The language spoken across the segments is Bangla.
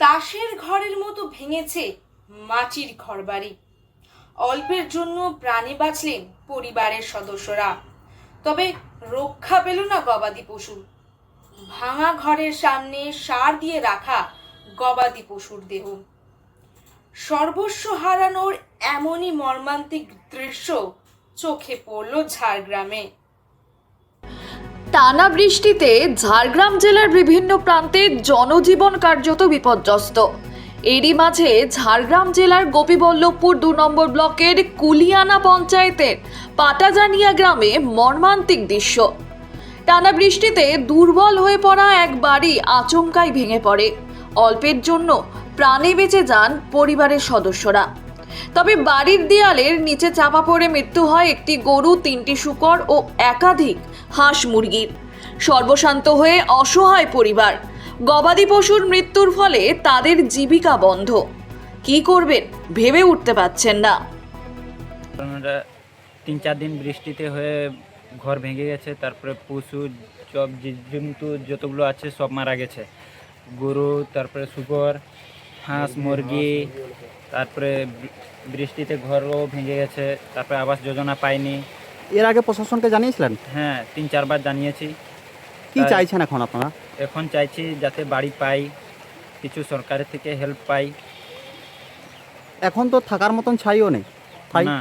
তাসের ঘরের মতো ভেঙেছে মাটির ঘরবাড়ি। অল্পের জন্য প্রাণে বাঁচলেন পরিবারের সদস্যরা, তবে রক্ষা পেল না গবাদি পশু। ভাঙা ঘরের সামনে সার দিয়ে রাখা গবাদি পশুর দেহ। সর্বস্ব হারানোর এমনই মর্মান্তিক দৃশ্য চোখে পড়ল ঝাড়গ্রামে। টানা বৃষ্টিতে ঝাড়গ্রাম জেলার বিভিন্ন প্রান্তে জনজীবন কার্যত বিপর্যস্ত। এরই মাঝে ঝাড়গ্রাম জেলার গোপীবল্লভপুর 2 নম্বর ব্লকের কুলিয়ানা পঞ্চায়েতের পাটাজানিয়া গ্রামে মর্মান্তিক দৃশ্য। টানা বৃষ্টিতে দুর্বল হয়ে পড়া এক বাড়ি আচমকাই ভেঙে পড়ে। অল্পের জন্য প্রাণে বেঁচে যান পরিবারের সদস্যরা, তবে বাড়ির দেয়ালের নিচে চাপা পড়ে মৃত্যু হয় একটি গরু, 3টি শূকর ও একাধিক হাঁস মুরগির। সর্বশান্ত হয়ে অসহায় পরিবার। গবাদি পশুর মৃত্যুর ফলে তাদের জীবিকা বন্ধ। কি করবেন ভেবে উঠতে পারছেন না। 3-4 দিন বৃষ্টিতে হয়ে ঘর ভেঙে গেছে, তারপরে পশু সব জীবজন্তু যতগুলো আছে সব মারা গেছে। গরু, তারপরে শূকর, হাঁস, মুরগি, তারপরে বৃষ্টিতে ঘরও ভেঙে গেছে। তারপরে আবাস যোজনা পাইনি। এর আগে প্রশাসনকে জানিয়েছিলেন? হ্যাঁ, 3-4 বার জানিয়েছি। কি চাইছেন এখন আপনারা? এখন চাইছি যাতে বাড়ি পাই, কিছু সরকারের থেকে হেল্প পাই। এখন তো থাকার মতন ছাইও নেই। না,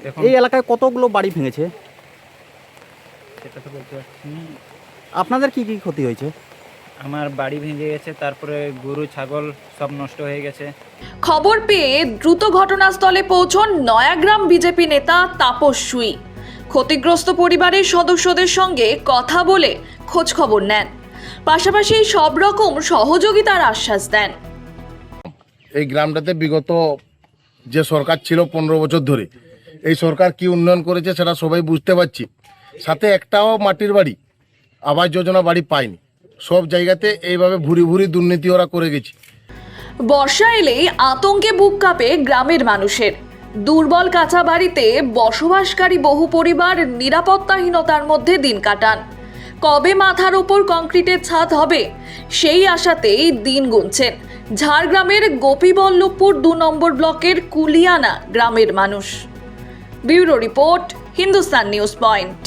এখন এই এলাকায় কতগুলো বাড়ি ভেঙেছে? সেটা তো বলতে পারছি না। আপনাদের কি কি ক্ষতি হয়েছে? আমার বাড়ি ভেঙে গেছে, তারপরে গরু ছাগল সব নষ্ট হয়ে গেছে। খবর পেয়ে দ্রুত ঘটনাস্থলে পৌঁছন নয়াগ্রাম বিজেপি নেতা তাপস সুই। ক্ষতিগ্রস্ত পরিবারের সদস্যদের সঙ্গে কথা বলে খোঁজ খবর নেন, পাশাপাশি সব রকম সহযোগিতার আশ্বাস দেন। এই গ্রামটাতে বিগত যে সরকার ছিল 15 বছর ধরে, এই সরকার কি উন্নয়ন করেছে সেটা সবাই বুঝতে পারছি। সাথে একটাও মাটির বাড়ি, আবাস যোজনা বাড়ি পায়নি। সব জায়গাতে এইভাবে ভুরি ভুরি দুর্নীতি ওরা করে গেছে। বর্ষা এলেই আতঙ্কে বুক কাঁপে গ্রামের মানুষের। দুর্বল কাঁচা বাড়িতে বসবাসকারী বহু পরিবার নিরাপত্তাহীনতার মধ্যে দিন কাটান। কবে মাথার উপর কংক্রিটের ছাদ হবে সেই আশাতেই দিন গুনছেন ঝাড়গ্রামের গোপীবল্লভপুর 2 নম্বর ব্লকের কুলিয়ানা গ্রামের মানুষ। Bureau report, Hindustan news point.